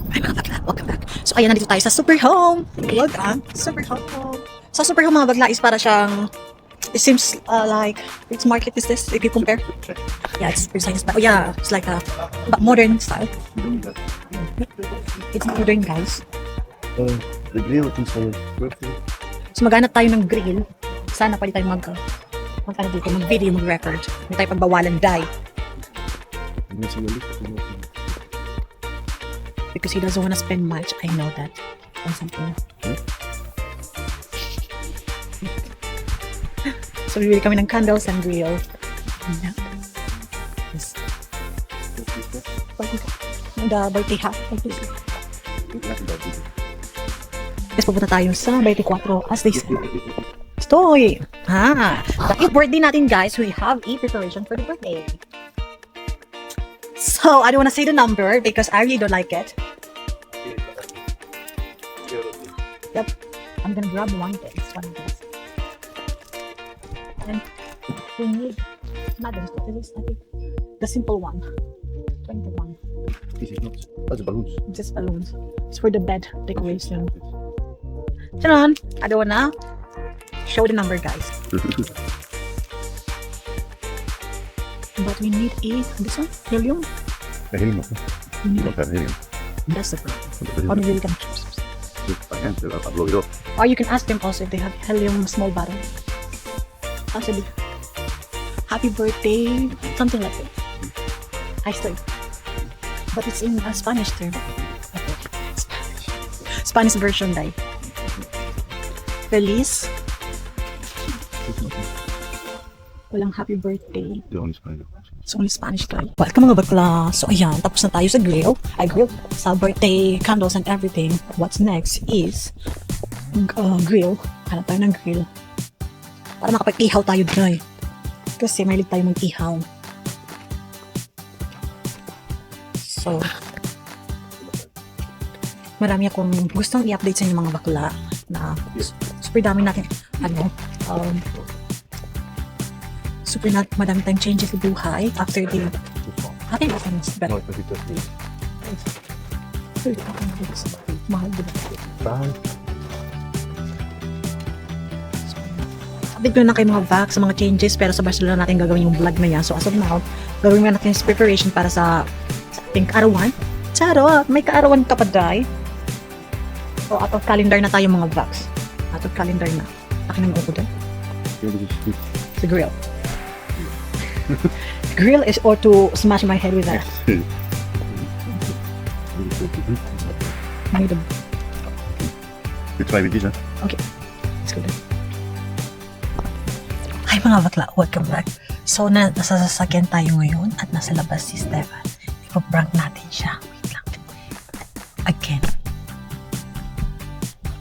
Ay mga bagla, welcome back. So ayan, nandito tayo sa Super Home. Welcome, Super Home. Sa Super Home mga bagla is para siyang, it seems like, which market is this if you compare? Yeah, it's super science, but oh yeah, it's like a modern style. It's modern, guys. The grill is on birthday. So maghanap tayo ng grill. Sana pwede tayo mag-video, mag-record. Hindi tayo pagbawalan die. Because he doesn't want to spend much. I know that. On something. So bibili kami ng candles and grill. Yes. The birthday hat. Yes, pupunta tayo sa 24 as they say. Stoy! Dahil birthday natin, guys, we have a preparation for the birthday. So, I don't want to say the number because I really don't like it. Yep. I'm gonna grab one of this. And we need another. This is, I think, the simple one. 21. This is not. That's balloons. Just balloons. It's for the bed decoration. Chanon! I don't wanna show the number, guys. But we need this one, helium. Helium. We need Don't have helium. That's the problem. Or maybe we can choose. I can't. I'll blow it up. Or you can ask them also if they have helium small bottle. Actually, happy birthday, something like that. I still. But it's in a Spanish term. Okay. Spanish version, dai. Feliz. Walang happy birthday. The only Spanish. It's only Spanish, guy. Welcome mga bakla. So ayan, tapos na tayo sa grill. Sa birthday candles and everything. What's next is grill. Hanap tayo ng grill. Para makapag-ihaw tayo dyan. Kasi mahilig tayo mag-ihaw. So, marami akong gustong i-update sa inyo mga bakla na super dami natin madami tayong changes sa buhay after the ating offense. But No, it's 30. mahal diba? Bye. Update ko na kayo mga back sa mga changes, pero sa Barcelona natin gagawin yung vlog na yan. So as of now, gagawin na natin yung preparation para sa ating kaarawan. Charot! May kaarawan ka pa, day. So out of calendar na tayo mga vlogs. Out of calendar na. Akin ang uko doon. The grill. Grill is or to smash my head with that. You try with this, huh? Okay. Let's go then. Hi mga bakla, welcome back. So nasa sasakyan tayo ngayon at nasa labas si Stefan. Ipaprank natin siya. Wait lang. Again.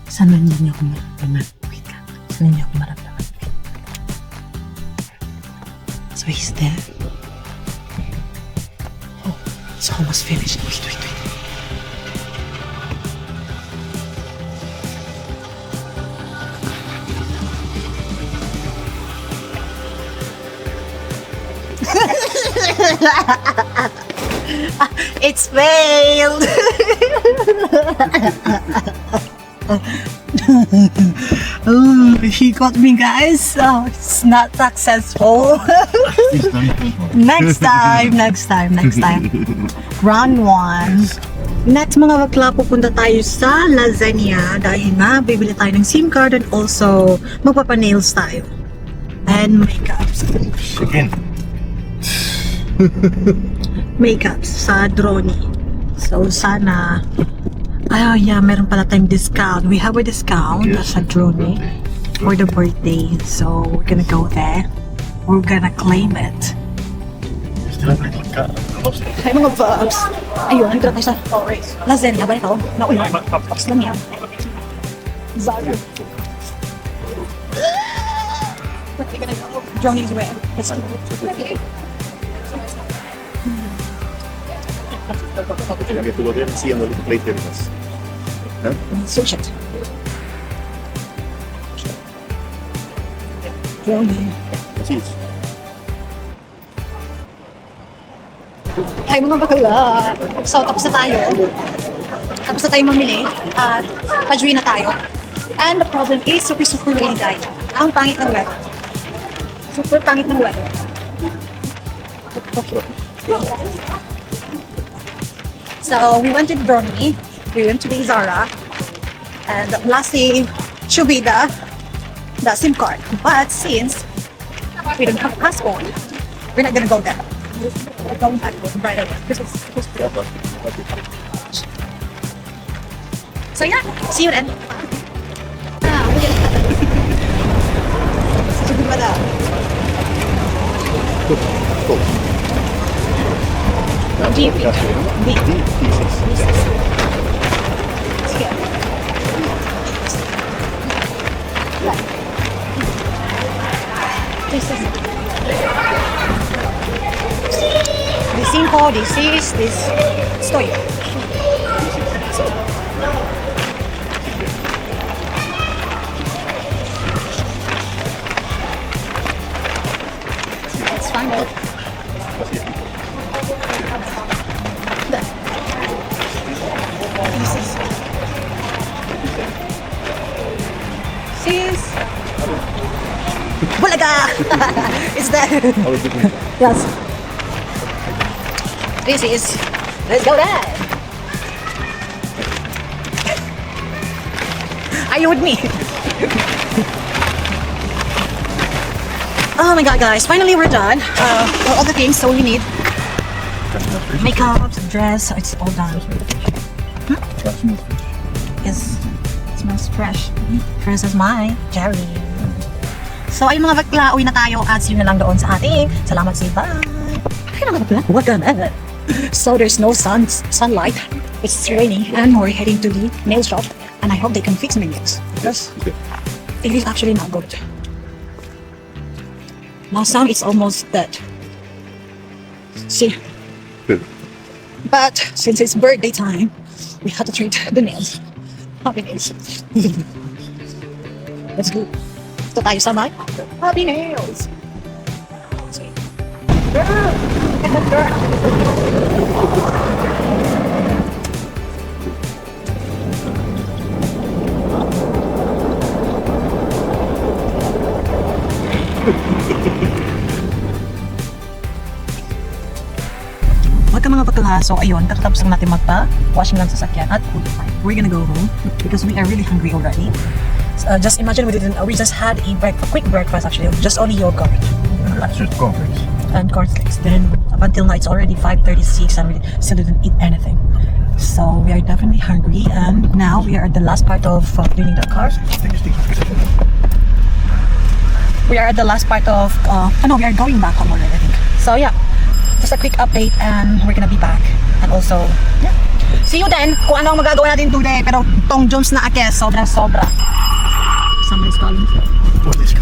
Sana niya ako maramdaman. Wait lang. Sana niya ako maramdaman. So he's there. Oh, it's almost finished. Wait. It's failed. Oh, he got me, guys. Oh, it's not successful. Next time. Round 1. Next mga bakla, pupunta tayo sa Lasagna dahil na bibili tayo ng SIM card and also magpapa-nails tayo. And makeups. Again. Makeups sa drone. So sana meron pala tayong discount. We have a discount sa drone for the birthday. So we're gonna go there. We're gonna claim it. Ay mga vlogs. Ayun, nandito tayo sa Lasagna ba ito? Naulan. Tapos lang yan. Zaga. We're gonna go. Drone is where? Let's go. I get to go there and see on the little plate there with us. Huh? Search it. Drone. See it. Ay mga bakla. So tapos na tayo. Tapos na tayo mamili at pa-join na tayo. And the problem is super rainy guys. Ang pangit ng weather. Super pangit ng weather. So we went to Brony. We went to the Zara. And lastly, should be the SIM card. But since we don't have a passport, we're not gonna go there. We're going back right away. So yeah, see you then. Jeep. This 5, this 6, this stoy. It's fine. Sis. Bulaga! It's there. Yes. This is. Let's go there. Are you with me? Oh my god, guys! Finally, we're done. All the things so we need. Makeup, dress, it's all done. Yes, it smells fresh. Fresh as my cherry. So ayun mga bakla, uwi na tayo at see you na lang doon sa ating salamat say bye. Ay mga bakla, what the hell? So there's no sunlight. It's raining and we're heading to the nail shop and I hope they can fix my nails because it is actually not good. Last time it's almost dead. See? But since it's birthday time, we have to treat the nails. Happy nails. Let's go. Ito tayo sa may happy nails. Girl! Girl! Wag ka mga bakla. So ayun, kakatapos lang natin magpa-washing lang sa sakyan at we're gonna go home because we are really hungry already. Just imagine we just had a quick breakfast actually, just only yogurt. Just cornflakes. And cornflakes. Then up until now it's already 5:36 and we still didn't eat anything. So we are definitely hungry and now we are at the last part of cleaning the car. We are at the last part of we are going back home already I think. So yeah, just a quick update and we're gonna be back. And also, yeah. See you then kung ano ang magagawa natin today. Pero Tong Jones na akes, sobra. Somebody's calling. What is